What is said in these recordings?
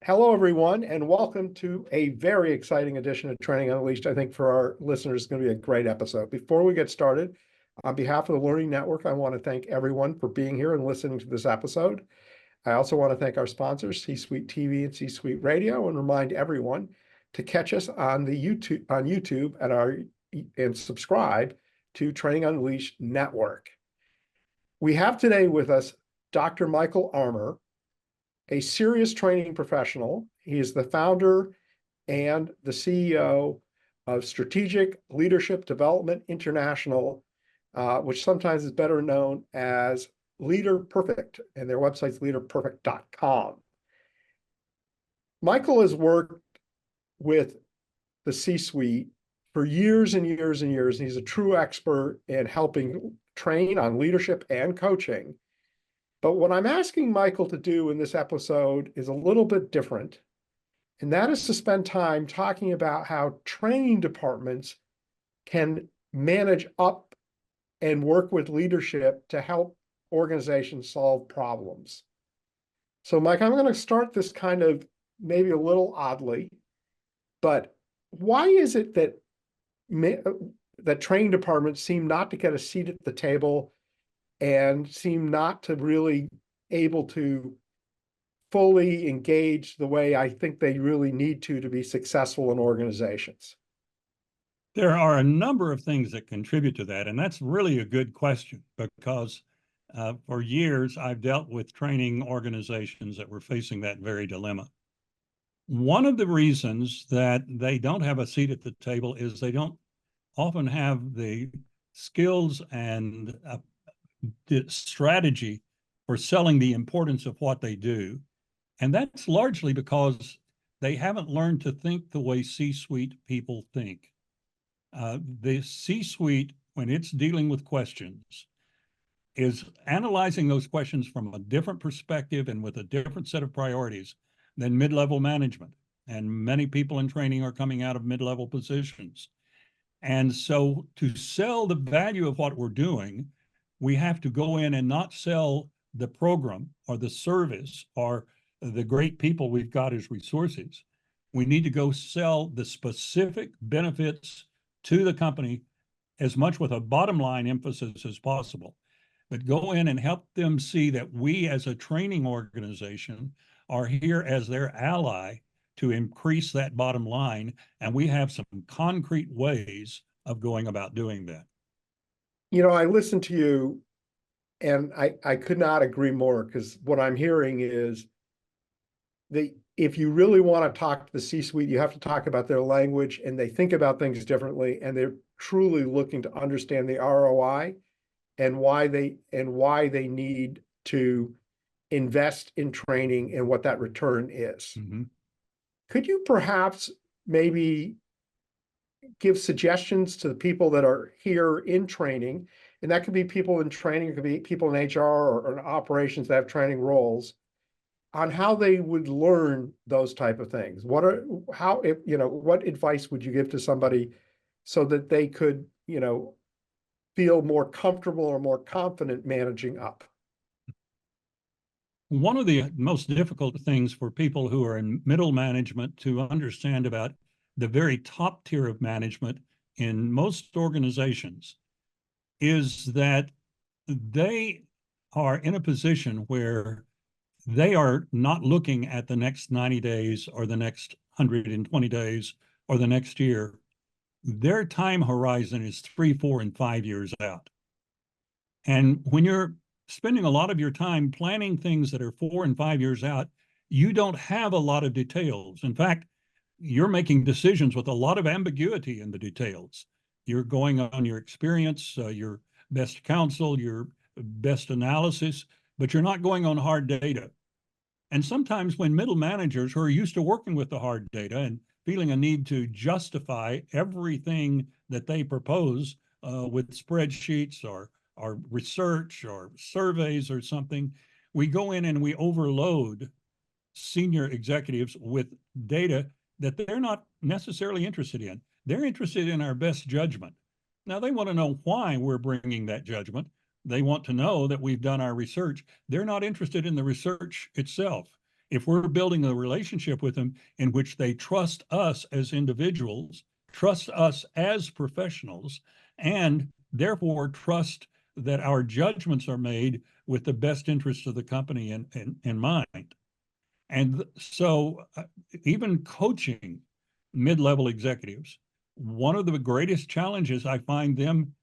Hello, everyone, and welcome to a very exciting edition of Training Unleashed. I think for our listeners, it's going to be a great episode. Before we get started, on behalf of the Learning Network, I want to thank everyone for being here and listening to this episode. I also want to thank our sponsors, C-Suite TV and C-Suite Radio, and remind everyone to catch us on YouTube and subscribe to Training Unleashed Network. We have today with us Dr. Michael Armour, a serious training professional. He is the founder and the CEO of Strategic Leadership Development International, which sometimes is better known as Leader Perfect, and their website's leaderperfect.com. Michael has worked with the C-suite for years and years and years, and he's a true expert in helping train on leadership and coaching. But what I'm asking Michael to do in this episode is a little bit different, and that is to spend time talking about how training departments can manage up and work with leadership to help organizations solve problems. So, Mike, I'm going to start this kind of maybe a little oddly, but why is it that training departments seem not to get a seat at the table and seem not to really able to fully engage the way I think they really need to be successful in organizations? There are a number of things that contribute to that, and that's really a good question because for years I've dealt with training organizations that were facing that very dilemma. One of the reasons that they don't have a seat at the table is they don't often have the skills and the strategy for selling the importance of what they do. And that's largely because they haven't learned to think the way C-suite people think. The C-suite, when it's dealing with questions, is analyzing those questions from a different perspective and with a different set of priorities than mid-level management. And many people in training are coming out of mid-level positions. And so to sell the value of what we're doing, we have to go in and not sell the program or the service or the great people we've got as resources. We need to go sell the specific benefits to the company as much with a bottom line emphasis as possible, but go in and help them see that we as a training organization are here as their ally to increase that bottom line. And we have some concrete ways of going about doing that. You know, I listened to you and I could not agree more, because what I'm hearing is that if you really want to talk to the C-suite, you have to talk about their language, and they think about things differently, and they're truly looking to understand the ROI and why they need to invest in training and what that return is. Mm-hmm. Could you perhaps maybe give suggestions to the people that are here in training, and that could be people in training, it could be people in HR or in operations that have training roles, on how they would learn those type of things? What advice would you give to somebody so that they could, feel more comfortable or more confident managing up? One of the most difficult things for people who are in middle management to understand about the very top tier of management in most organizations is that they are in a position where they are not looking at the next 90 days or the next 120 days or the next year. Their time horizon is 3, 4, and 5 years out. And when you're spending a lot of your time planning things that are 4 and 5 years out, you don't have a lot of details. In fact, you're making decisions with a lot of ambiguity in the details. You're going on your experience, your best counsel, your best analysis, but you're not going on hard data. And sometimes when middle managers who are used to working with the hard data and feeling a need to justify everything that they propose with spreadsheets or research or surveys or something, we go in and we overload senior executives with data that they're not necessarily interested in. They're interested in our best judgment. Now, they want to know why we're bringing that judgment. They want to know that we've done our research. They're not interested in the research itself. if we're building a relationship with them in which they trust us as individuals, trust us as professionals, and therefore trust that our judgments are made with the best interests of the company in mind. And so even coaching mid-level executives, one of the greatest challenges I find them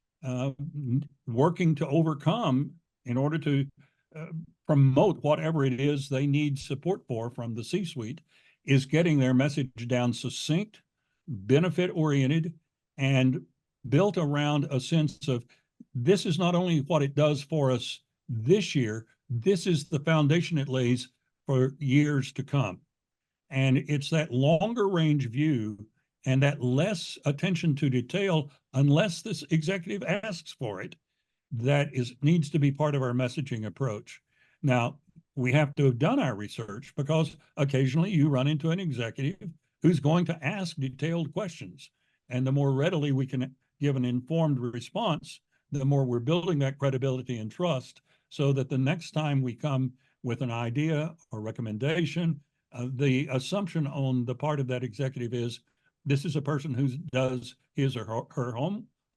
working to overcome in order to promote whatever it is they need support for from the C-suite is getting their message down succinct, benefit-oriented, and built around a sense of this is not only what it does for us this year, this is the foundation it lays for years to come. And it's that longer range view and that less attention to detail, unless this executive asks for it, that needs to be part of our messaging approach. Now, we have to have done our research because occasionally you run into an executive who's going to ask detailed questions. And the more readily we can give an informed response, the more we're building that credibility and trust so that the next time we come with an idea or recommendation, the assumption on the part of that executive is this is a person who does his or her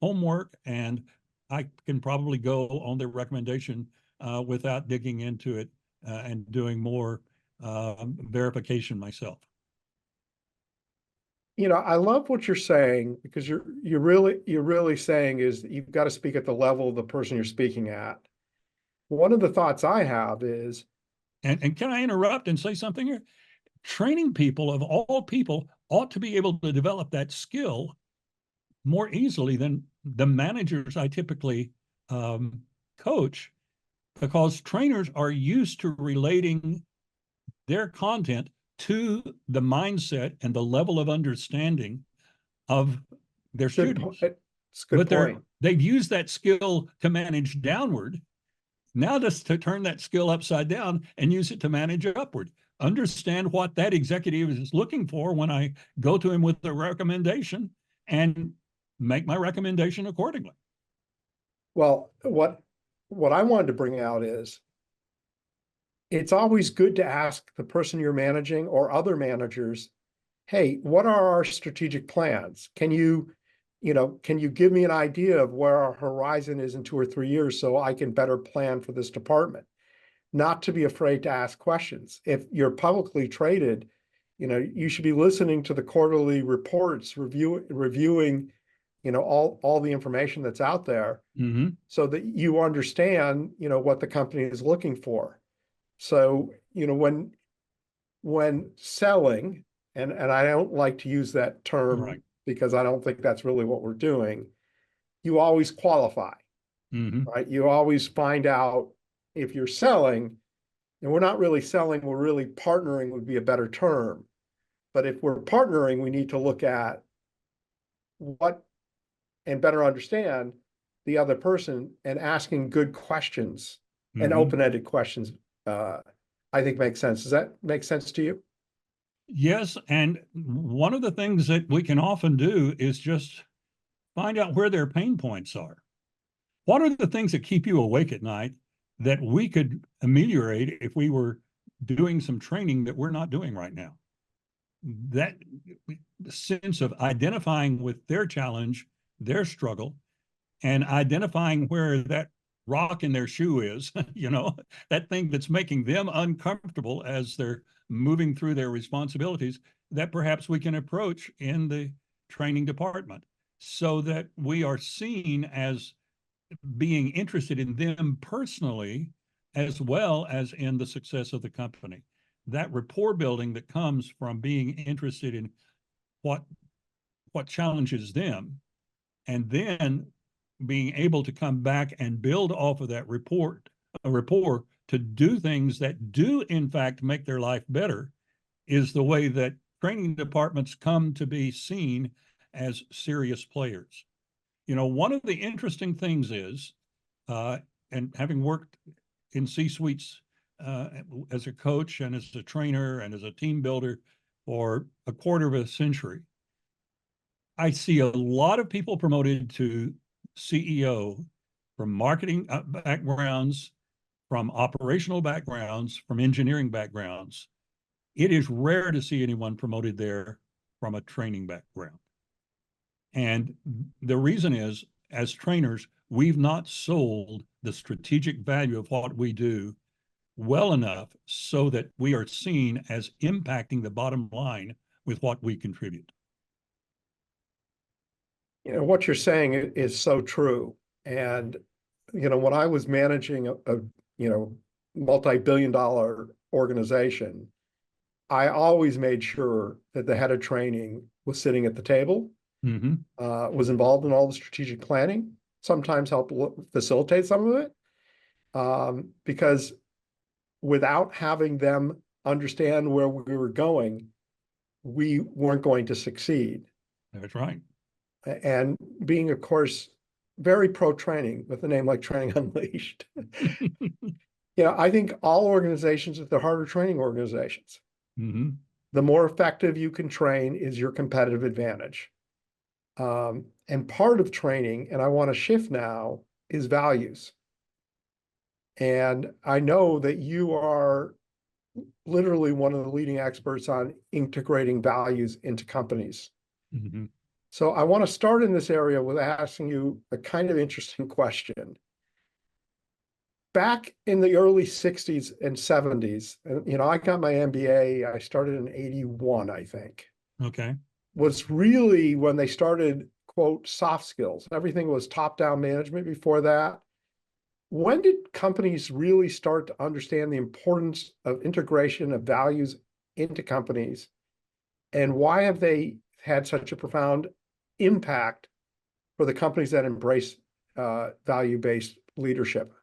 homework, and I can probably go on their recommendation without digging into it and doing more verification myself. I love what you're saying because you're really saying is that you've got to speak at the level of the person you're speaking at. One of the thoughts I have is, and can I interrupt and say something here? Training people of all people ought to be able to develop that skill more easily than the managers I typically coach, because trainers are used to relating their content to the mindset and the level of understanding of their students. It's a good point. They've used that skill to manage downward. Now just to turn that skill upside down and use it to manage upward. Understand what that executive is looking for when I go to him with a recommendation and make my recommendation accordingly. Well, what I wanted to bring out is it's always good to ask the person you're managing or other managers, hey, what are our strategic plans? Can you give me an idea of where our horizon is in 2 or 3 years so I can better plan for this department? Not to be afraid to ask questions. If you're publicly traded, you should be listening to the quarterly reports, reviewing, all the information that's out there, so that you understand, what the company is looking for. So, when selling, and I don't like to use that term, right, because I don't think that's really what we're doing, you always qualify, right? You always find out if you're selling, and we're not really selling, we're really partnering would be a better term. But if we're partnering, we need to look at what and better understand the other person, and asking good questions and open-ended questions, I think makes sense. Does that make sense to you? Yes. And one of the things that we can often do is just find out where their pain points are. What are the things that keep you awake at night that we could ameliorate if we doing some training that we're not doing right now? That sense of identifying with their challenge, their struggle, and identifying where that rock in their shoe is, that thing that's making them uncomfortable as they're moving through their responsibilities, that perhaps we can approach in the training department so that we are seen as being interested in them personally, as well as in the success of the company. That rapport building that comes from being interested in what challenges them, and then being able to come back and build off of that rapport to do things that do in fact make their life better, is the way that training departments come to be seen as serious players. One of the interesting things is, and having worked in C-suites as a coach and as a trainer and as a team builder for a quarter of a century, I see a lot of people promoted to CEO from marketing backgrounds, from operational backgrounds, from engineering backgrounds, It is rare to see anyone promoted there from a training background. And the reason is, as trainers, we've not sold the strategic value of what we do well enough so that we are seen as impacting the bottom line with what we contribute. You know, what you're saying is so true. And, you know, when I was managing you know, multi-billion-dollar organization, I always made sure that the head of training was sitting at the table, was involved in all the strategic planning, sometimes helped facilitate some of it, because without having them understand where we were going, we weren't going to succeed. That's right. And being, of course, very pro training with a name like Training Unleashed. You know, I think all organizations at their heart are training organizations. The more effective you can train is your competitive advantage. And part of training, and I want to shift now, is values. And I know that you are literally one of the leading experts on integrating values into companies. So I want to start in this area with asking you a kind of interesting question. Back in the early 60s and 70s, you know, I got my MBA, I started in 81, I think. Okay. Was really when they started, quote, soft skills. Everything was top-down management before that. When did companies really start to understand the importance of integration of values into companies? And why have they had such a profound impact for the companies that embrace value-based leadership?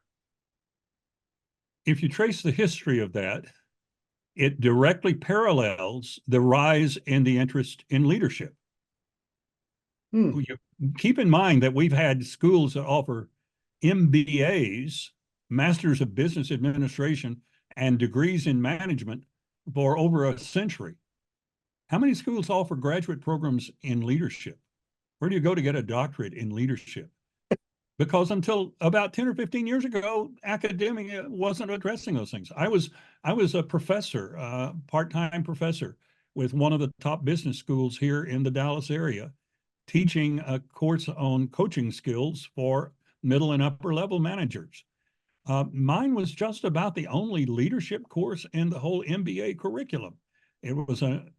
If you trace the history of that, it directly parallels the rise in the interest in leadership. You keep in mind that we've had schools that offer MBAs, Masters of Business Administration, and degrees in management for over a century. How many schools offer graduate programs in leadership? Where do you go to get a doctorate in leadership? Because until about 10 or 15 years ago, academia wasn't addressing those things. I was a professor, part-time professor with one of the top business schools here in the Dallas area, teaching a course on coaching skills for middle and upper level managers. Mine was just about the only leadership course in the whole MBA curriculum. It was an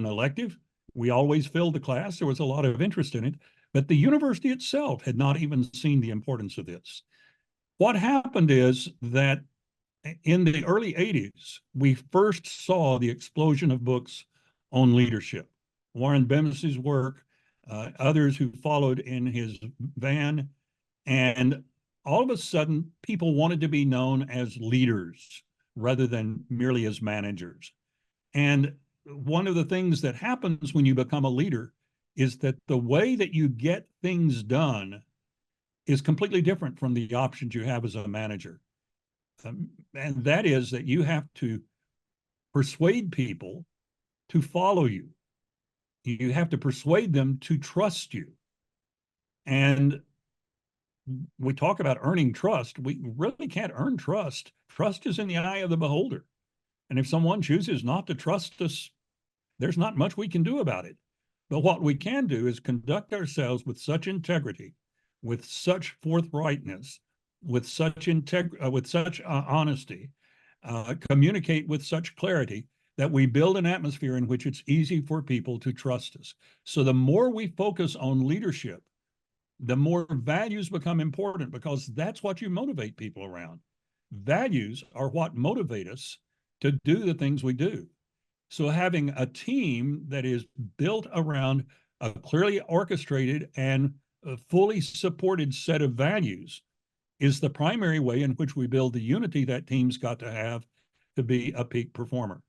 elective. We always filled the class. There was a lot of interest in it, but the university itself had not even seen the importance of this. What happened is that in the early 80s, we first saw the explosion of books on leadership. Warren Bemis's work, others who followed in his van, and all of a sudden, people wanted to be known as leaders rather than merely as managers. And one of the things that happens when you become a leader is that the way that you get things done is completely different from the options you have as a manager. And that is that you have to persuade people to follow you. You have to persuade them to trust you. And we talk about earning trust. We really can't earn trust. Trust is in the eye of the beholder. And if someone chooses not to trust us, there's not much we can do about it. But what we can do is conduct ourselves with such integrity, with such forthrightness, with such honesty, communicate with such clarity that we build an atmosphere in which it's easy for people to trust us. So the more we focus on leadership, the more values become important, because that's what you motivate people around. Values are what motivate us to do the things we do. So having a team that is built around a clearly orchestrated and a fully supported set of values is the primary way in which we build the unity that team's got to have to be a peak performer.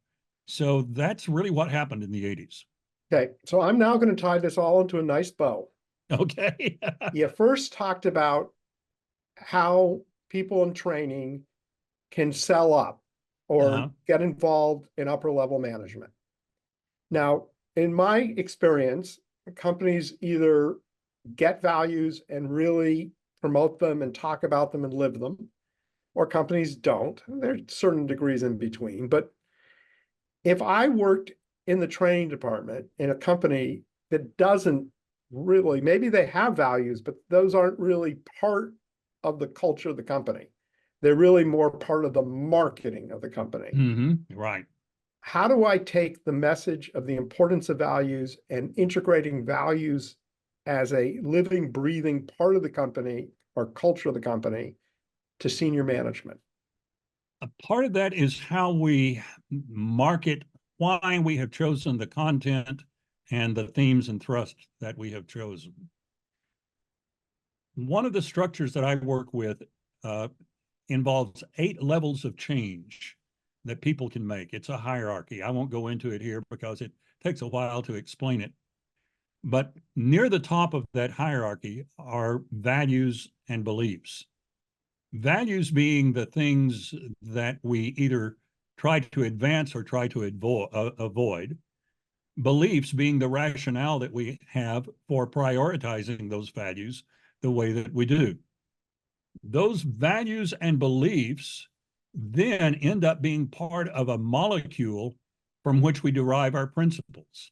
So that's really what happened in the 80s. Okay, so I'm now going to tie this all into a nice bow. Okay. You first talked about how people in training can sell up or get involved in upper level management. Now, in my experience, companies either get values and really promote them and talk about them and live them, or companies don't. There's certain degrees in between, but If I worked in the training department in a company that doesn't really, maybe they have values, but those aren't really part of the culture of the company. They're really more part of the marketing of the company. Right. How do I take the message of the importance of values and integrating values as a living, breathing part of the company or culture of the company to senior management? A part of that is how we market, why we have chosen the content and the themes and thrusts that we have chosen. One of the structures that I work with involves 8 levels of change that people can make. It's a hierarchy. I won't go into it here because it takes a while to explain it. But near the top of that hierarchy are values and beliefs. Values being the things that we either try to advance or try to avoid. Beliefs being the rationale that we have for prioritizing those values the way that we do. Those values and beliefs then end up being part of a molecule from which we derive our principles.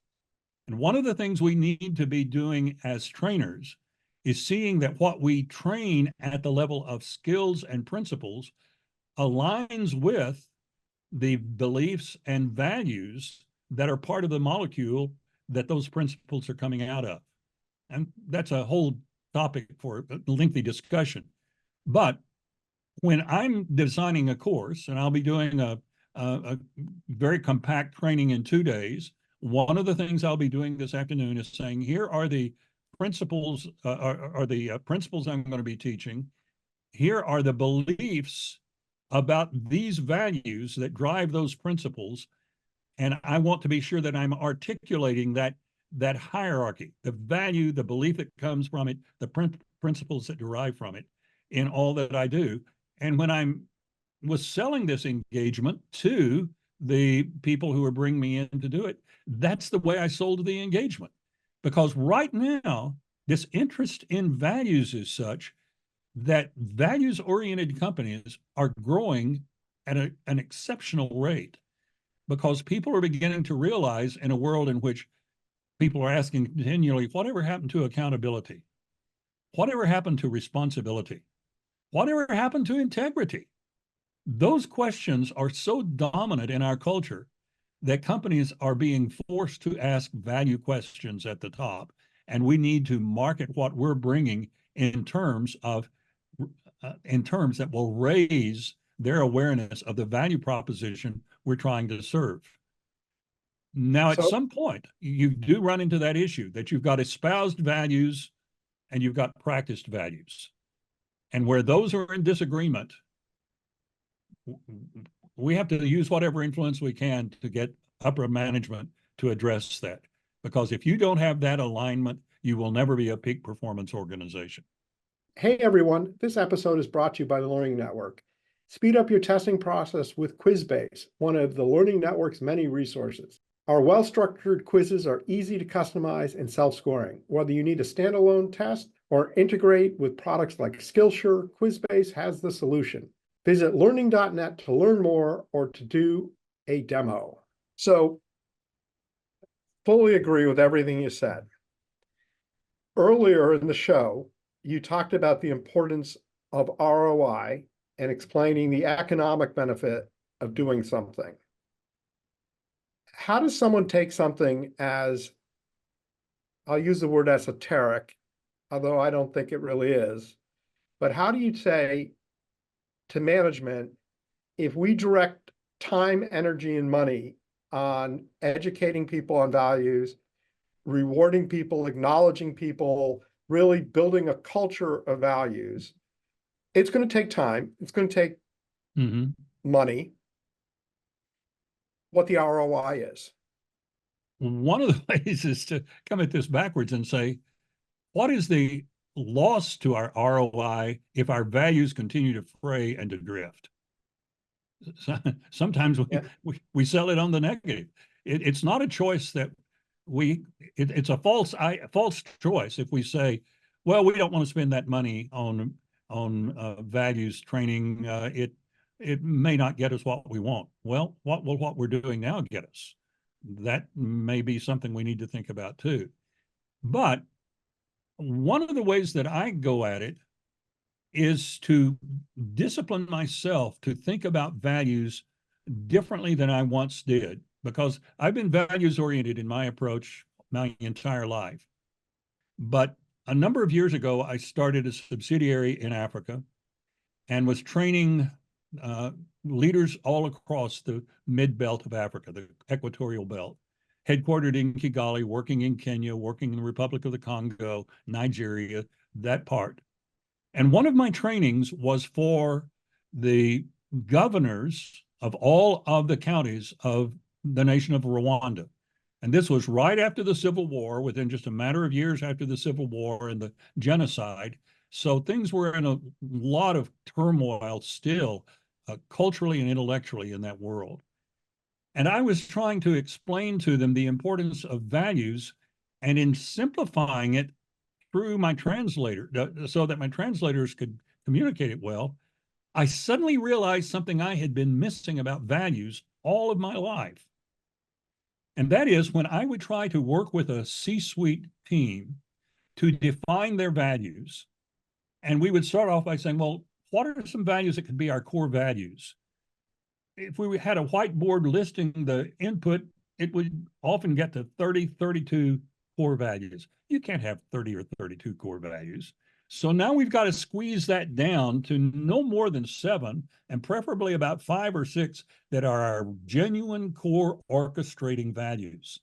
And one of the things we need to be doing as trainers is seeing that what we train at the level of skills and principles aligns with the beliefs and values that are part of the molecule that those principles are coming out of. And that's a whole topic for a lengthy discussion. But when I'm designing a course, and I'll be doing a very compact training in 2 days, one of the things I'll be doing this afternoon is saying, here are the principles, principles I'm going to be teaching. Here are the beliefs about these values that drive those principles. And I want to be sure that I'm articulating that hierarchy, the value, the belief that comes from it, the principles that derive from it in all that I do. And when I was selling this engagement to the people who were bringing me in to do it, that's the way I sold the engagement. Because right now, this interest in values is such that values-oriented companies are growing at an exceptional rate, because people are beginning to realize, in a world in which people are asking continually, whatever happened to accountability? Whatever happened to responsibility? Whatever happened to integrity? Those questions are so dominant in our culture that companies are being forced to ask value questions at the top. And we need to market what we're bringing in terms that will raise their awareness of the value proposition we're trying to serve. Now, at So, some point, you do run into that issue that you've got espoused values and you've got practiced values. And where those are in disagreement, we have to use whatever influence we can to get upper management to address that. Because if you don't have that alignment, you will never be a peak performance organization. hey everyone, this episode is brought to you by the Learning Network. Speed up your testing process with QuizBase, one of the Learning Network's many resources. Our well-structured quizzes are easy to customize and self-scoring. Whether you need a standalone test or integrate with products like Skillshare, QuizBase has the solution. Visit learning.net to learn more or to do a demo. So, fully agree with everything you said. Earlier in the show, you talked about the importance of ROI and explaining the economic benefit of doing something. How does someone take something as, I'll use the word esoteric, although I don't think it really is, but how do you say to management, if we direct time, energy, and money on educating people on values, rewarding people, acknowledging people, really building a culture of values, it's going to take time, it's going to take money, what the ROI is? One of the ways is to come at this backwards and say, what is the loss to our ROI if our values continue to fray and to drift? Sometimes we sell it on the negative. It's not a choice that it's a false choice if we say, well, we don't want to spend that money on values training. it may not get us what we want. Well, what will what we're doing now get us? That may be something we need to think about too. But one of the ways that I go at it is to discipline myself to think about values differently than I once did, because I've been values oriented in my approach my entire life. But a number of years ago, I started a subsidiary in Africa and was training leaders all across the mid belt of Africa, the equatorial belt, headquartered in Kigali, working in Kenya, working in the Republic of the Congo, Nigeria, that part. And one of my trainings was for the governors of all of the counties of the nation of Rwanda. And this was right after the Civil War, within just a matter of years after the Civil War and the genocide. So things were in a lot of turmoil still, culturally and intellectually in that world. And I was trying to explain to them the importance of values, and in simplifying it through my translator, so that my translators could communicate it well, I suddenly realized something I had been missing about values all of my life. And that is, when I would try to work with a C-suite team to define their values, and we would start off by saying, well, what are some values that could be our core values? If we had a whiteboard listing the input, it would often get to 30, 32 core values. You can't have 30 or 32 core values. So now we've got to squeeze that down to no more than 7, and preferably about 5 or 6 that are our genuine core orchestrating values.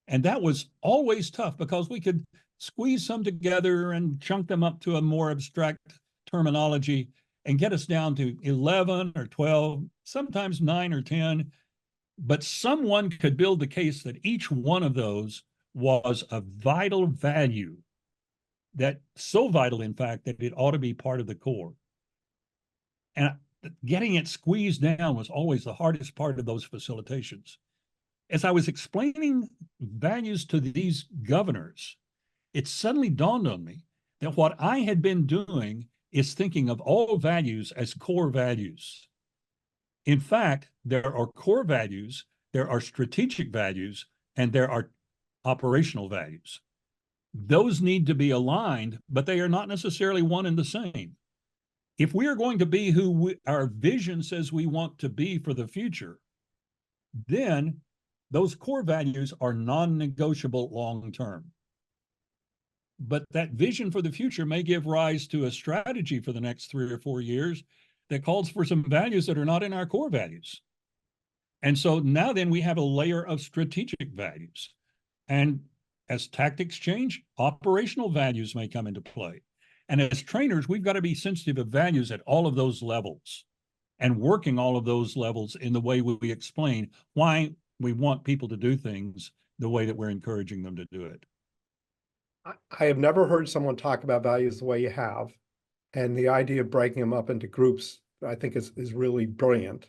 And that was always tough, because we could squeeze some together and chunk them up to a more abstract terminology and get us down to 11 or 12, sometimes 9 or 10. But someone could build the case that each one of those was a vital value, that so vital, in fact, that it ought to be part of the core. And getting it squeezed down was always the hardest part of those facilitations. As I was explaining values to these governors, it suddenly dawned on me that what I had been doing is thinking of all values as core values. In fact, there are core values, there are strategic values, and there are operational values. Those need to be aligned, but they are not necessarily one and the same. If we are going to be who our vision says we want to be for the future, then those core values are non-negotiable long-term. But that vision for the future may give rise to a strategy for the next 3 or 4 years that calls for some values that are not in our core values. And so now then we have a layer of strategic values. And as tactics change, operational values may come into play. And as trainers, we've got to be sensitive of values at all of those levels, and working all of those levels in the way we explain why we want people to do things the way that we're encouraging them to do it. I have never heard someone talk about values the way you have. And the idea of breaking them up into groups, I think is really brilliant.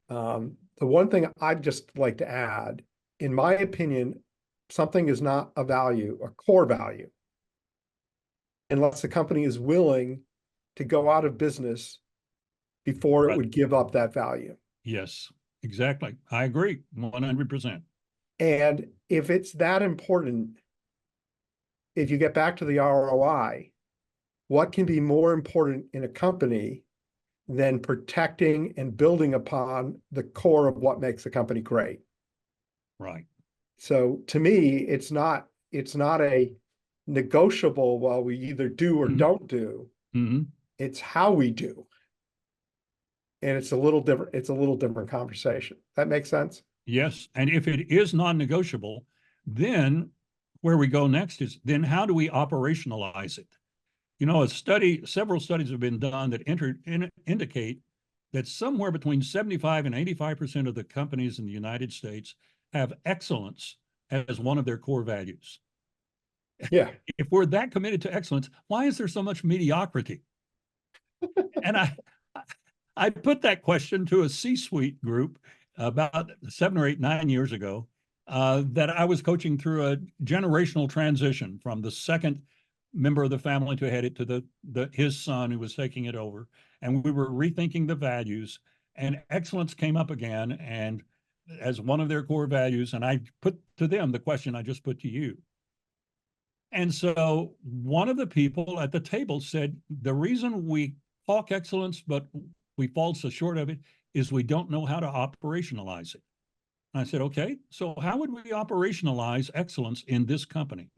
The one thing I'd just like to add, in my opinion, something is not a value, a core value, unless the company is willing to go out of business before it would give up that value. Yes, exactly. I agree 100%. And if it's that important, if you get back to the ROI, what can be more important in a company than protecting and building upon the core of what makes a company great? Right. So to me, it's not a negotiable, well, we either do or don't do. It's how we do. And it's a little different conversation. That makes sense? Yes. And if it is non-negotiable, then where we go next is, then how do we operationalize it? You know, several studies have been done that indicate that somewhere between 75 and 85% of the companies in the United States have excellence as one of their core values. Yeah. If we're that committed to excellence, why is there so much mediocrity? And I put that question to a C-suite group about 7 or 8, 9 years ago, that I was coaching through a generational transition from the second member of the family to head it to his son, who was taking it over. and we were rethinking the values, and excellence came up again, and as one of their core values, and I put to them the question I just put to you. And so one of the people at the table said, the reason we talk excellence, but we fall so short of it, is we don't know how to operationalize it. And I said, okay, so how would we operationalize excellence in this company?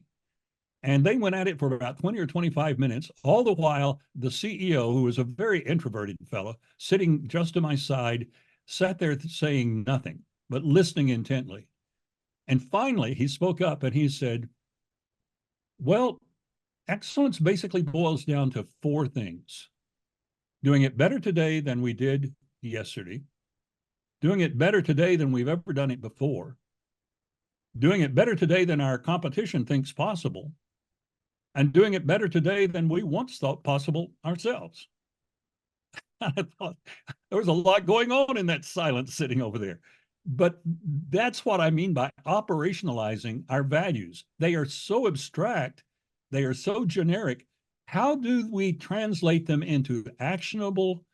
And they went at it for about 20 or 25 minutes, all the while the CEO, who was a very introverted fellow, sitting just to my side, sat there saying nothing, but listening intently. And finally, he spoke up and he said, well, excellence basically boils down to four things: doing it better today than we did yesterday, doing it better today than we've ever done it before, doing it better today than our competition thinks possible, and doing it better today than we once thought possible ourselves. I thought there was a lot going on in that silence sitting over there. But that's what I mean by operationalizing our values. They are so abstract, they are so generic. How do we translate them into actionable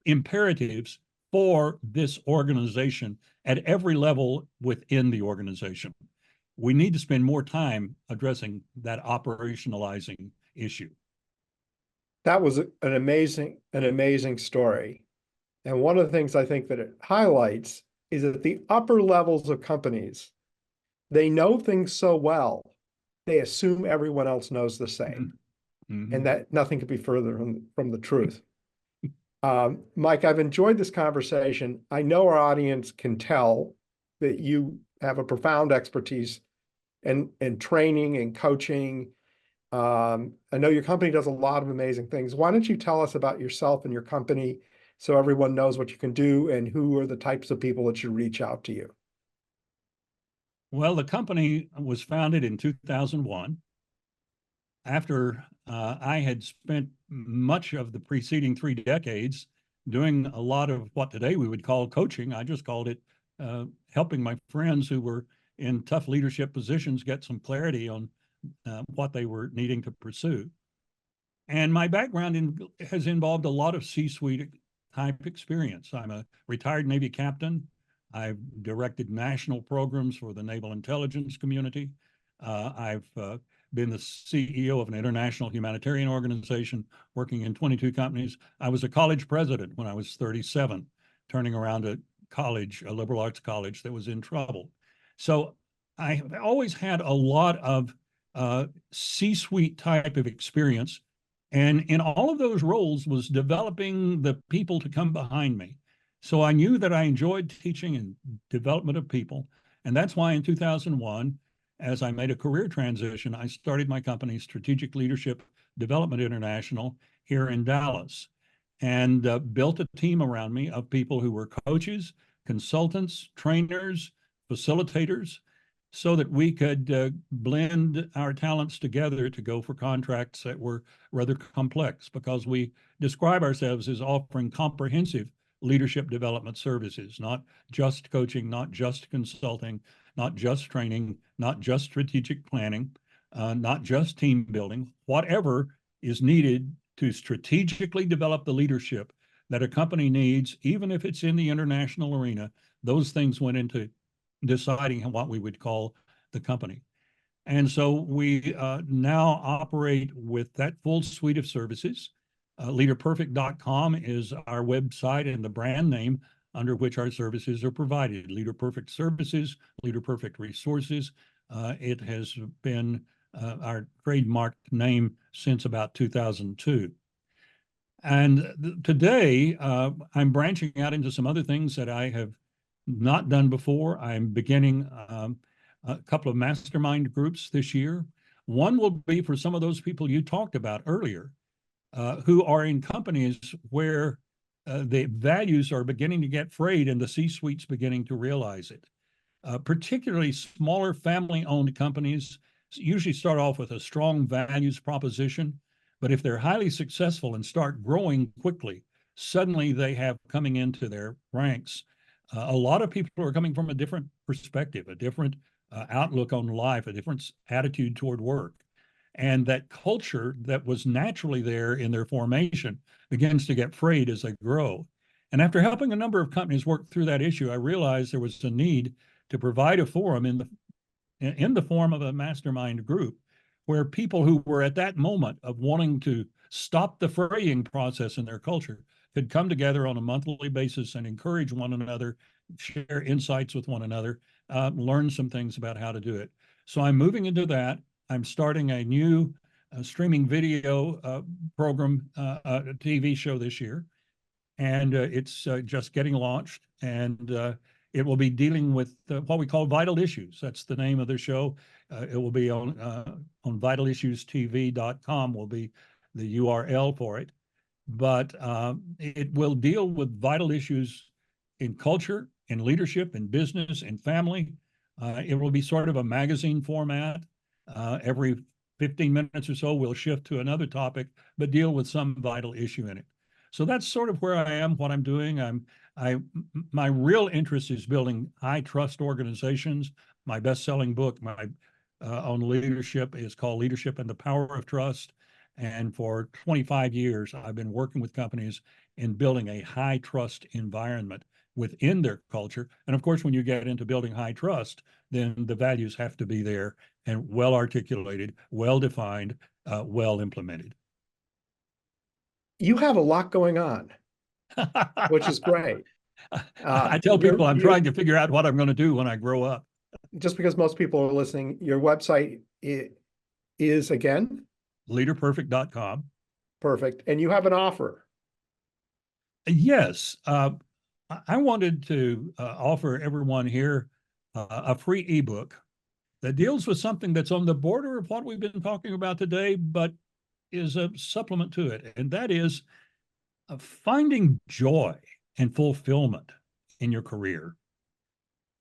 imperatives for this organization at every level within the organization? We need to spend more time addressing that operationalizing issue. That was an amazing story. And one of the things I think that it highlights is that the upper levels of companies, they know things so well, they assume everyone else knows the same. Mm-hmm. And that nothing could be further from the truth. Mike, I've enjoyed this conversation. I know our audience can tell that you have a profound expertise in training and coaching. I know your company does a lot of amazing things. Why don't you tell us about yourself and your company so everyone knows what you can do and who are the types of people that should reach out to you? Well, the company was founded in 2001 after I had spent much of the preceding 3 decades doing a lot of what today we would call coaching. I just called it helping my friends who were in tough leadership positions get some clarity on what they were needing to pursue. And my background has involved a lot of C-suite type experience. I'm a retired Navy captain. I've directed national programs for the naval intelligence community. I've been the CEO of an international humanitarian organization working in 22 companies. I was a college president when I was 37, turning around a college, a liberal arts college that was in trouble. So I have always had a lot of C-suite type of experience. And in all of those roles was developing the people to come behind me. So I knew that I enjoyed teaching and development of people. And that's why in 2001, as I made a career transition, I started my company, Strategic Leadership Development International, here in Dallas, and built a team around me of people who were coaches, consultants, trainers, facilitators, so that we could blend our talents together to go for contracts that were rather complex, because we describe ourselves as offering comprehensive leadership development services, not just coaching, not just consulting, not just training, not just strategic planning, not just team building, whatever is needed to strategically develop the leadership that a company needs, even if it's in the international arena. Those things went into deciding what we would call the company. And so we now operate with that full suite of services. LeaderPerfect.com is our website and the brand name under which our services are provided. Leader Perfect Services, Leader Perfect Resources. It has been our trademark name since about 2002. And today, I'm branching out into some other things that I have not done before. I'm beginning a couple of mastermind groups this year. One will be for some of those people you talked about earlier, who are in companies where the values are beginning to get frayed and the C-suite's beginning to realize it. Particularly smaller family-owned companies usually start off with a strong values proposition, but if they're highly successful and start growing quickly, suddenly they have coming into their ranks a lot of people are coming from a different perspective, a different outlook on life, a different attitude toward work. And that culture that was naturally there in their formation begins to get frayed as they grow. And after helping a number of companies work through that issue, I realized there was a need to provide a forum in the form of a mastermind group where people who were at that moment of wanting to stop the fraying process in their culture could come together on a monthly basis and encourage one another, share insights with one another, learn some things about how to do it. So I'm moving into that. I'm starting a new streaming video program, TV show this year, and it's just getting launched. And it will be dealing with what we call vital issues. That's the name of the show. It will be on vitalissuestv.com will be the URL for it. But it will deal with vital issues in culture, in leadership, in business, in family. It will be sort of a magazine format. Every 15 minutes or so, we'll shift to another topic, but deal with some vital issue in it. So that's sort of where I am, what I'm doing. My real interest is building high trust organizations. My best-selling book, on leadership, is called Leadership and the Power of Trust. And for 25 years, I've been working with companies in building a high trust environment within their culture. And of course, when you get into building high trust, then the values have to be there and well articulated, well defined, well implemented. You have a lot going on, which is great. I tell people I'm trying to figure out what I'm going to do when I grow up. Just because most people are listening, your website is again? Leaderperfect.com. Perfect. And you have an offer. Yes. I wanted to offer everyone here a free ebook that deals with something that's on the border of what we've been talking about today, but is a supplement to it. And that is finding joy and fulfillment in your career.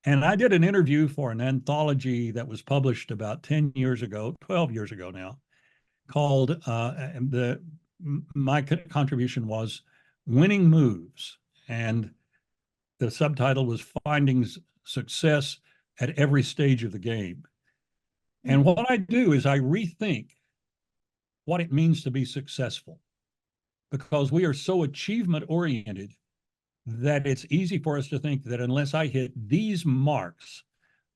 And I did an interview for an anthology that was published about 10 years ago, 12 years ago now, called, my contribution was Winning Moves. And the subtitle was Finding Success at Every Stage of the Game. And what I do is I rethink what it means to be successful, because we are so achievement oriented that it's easy for us to think that unless I hit these marks,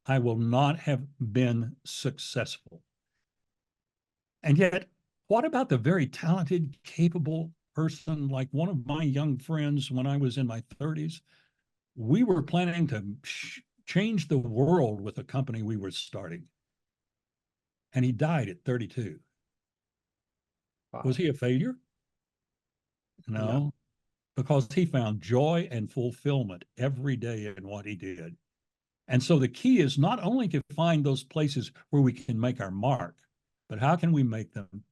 I will not have been successful. And yet, what about the very talented, capable person like one of my young friends when I was in my 30s? We were planning to change the world with a company we were starting. And he died at 32. Wow. Was he a failure? No, because he found joy and fulfillment every day in what he did. And so the key is not only to find those places where we can make our mark, but how can we make them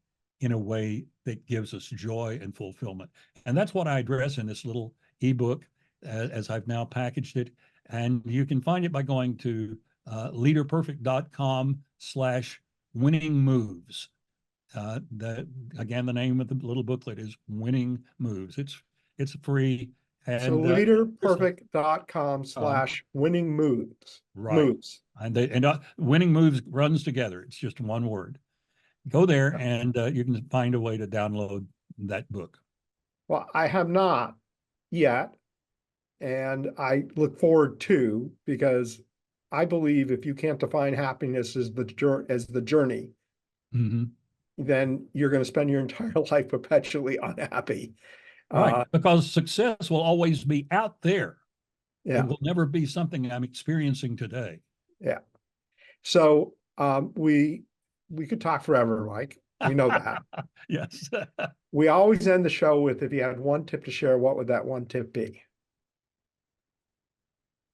in a way that gives us joy and fulfillment? And that's what I address in this little ebook as I've now packaged it. And you can find it by going to leaderperfect.com/winning moves. Again, the name of the little booklet is Winning Moves. It's free. And, so leaderperfect.com/winning moves. Right. Moves. And Winning Moves runs together. It's just one word. Go there and you can find a way to download that book. Well, I have not yet. And I look forward to, because I believe if you can't define happiness as the journey, mm-hmm. then you're going to spend your entire life perpetually unhappy. Right, because success will always be out there. Yeah. It will never be something I'm experiencing today. Yeah. So we could talk forever, Mike. We know that. Yes. We always end the show with, if you had one tip to share, what would that one tip be?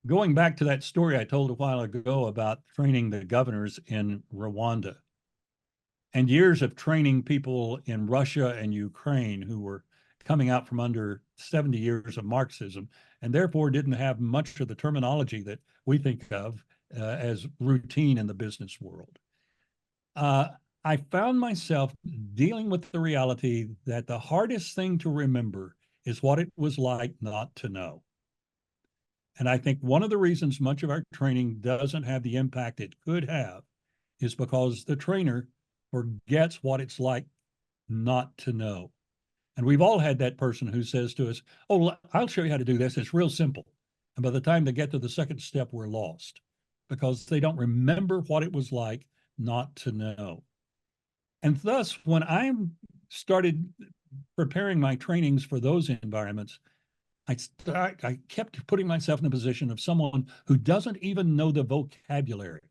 Going back to that story I told a while ago about training the governors in Rwanda, and years of training people in Russia and Ukraine who were coming out from under 70 years of Marxism, and therefore didn't have much of the terminology that we think of as routine in the business world. I found myself dealing with the reality that the hardest thing to remember is what it was like not to know. And I think one of the reasons much of our training doesn't have the impact it could have is because the trainer forgets what it's like not to know. And we've all had that person who says to us, "Oh, I'll show you how to do this. It's real simple." And by the time they get to the second step, we're lost because they don't remember what it was like not to know. And thus, when I started preparing my trainings for those environments, I kept putting myself in the position of someone who doesn't even know the vocabulary.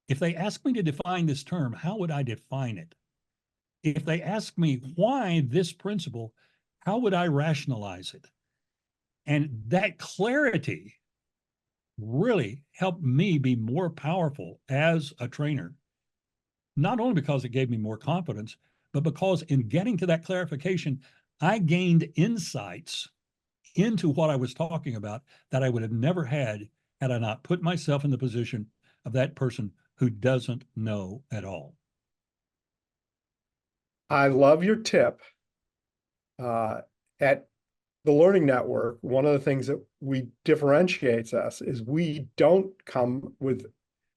If they ask me to define this term, how would I define it? If they ask me why this principle, how would I rationalize it? And that clarity really helped me be more powerful as a trainer, not only because it gave me more confidence, but because in getting to that clarification, I gained insights into what I was talking about that I would have never had I not put myself in the position of that person who doesn't know at all. I love your tip. At the Learning Network, one of the things that we differentiates us is we don't come with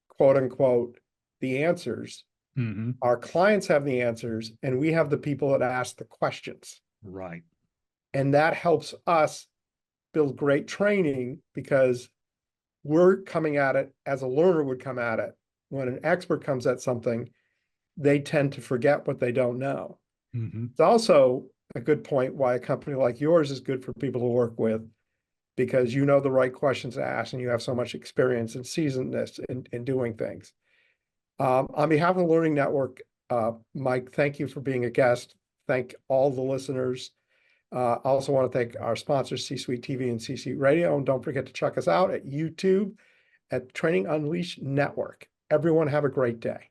quote unquote the answers. Mm-hmm. Our clients have the answers, and we have the people that ask the questions. Right. And that helps us build great training because we're coming at it as a learner would come at it. When an expert comes at something, they tend to forget what they don't know. Mm-hmm. It's also a good point why a company like yours is good for people to work with, because you know the right questions to ask and you have so much experience and seasonedness in doing things. On behalf of the Learning Network, Mike, thank you for being a guest. Thank all the listeners. I also want to thank our sponsors, C-Suite TV and C-Suite Radio. And don't forget to check us out at YouTube at Training Unleashed Network. Everyone have a great day.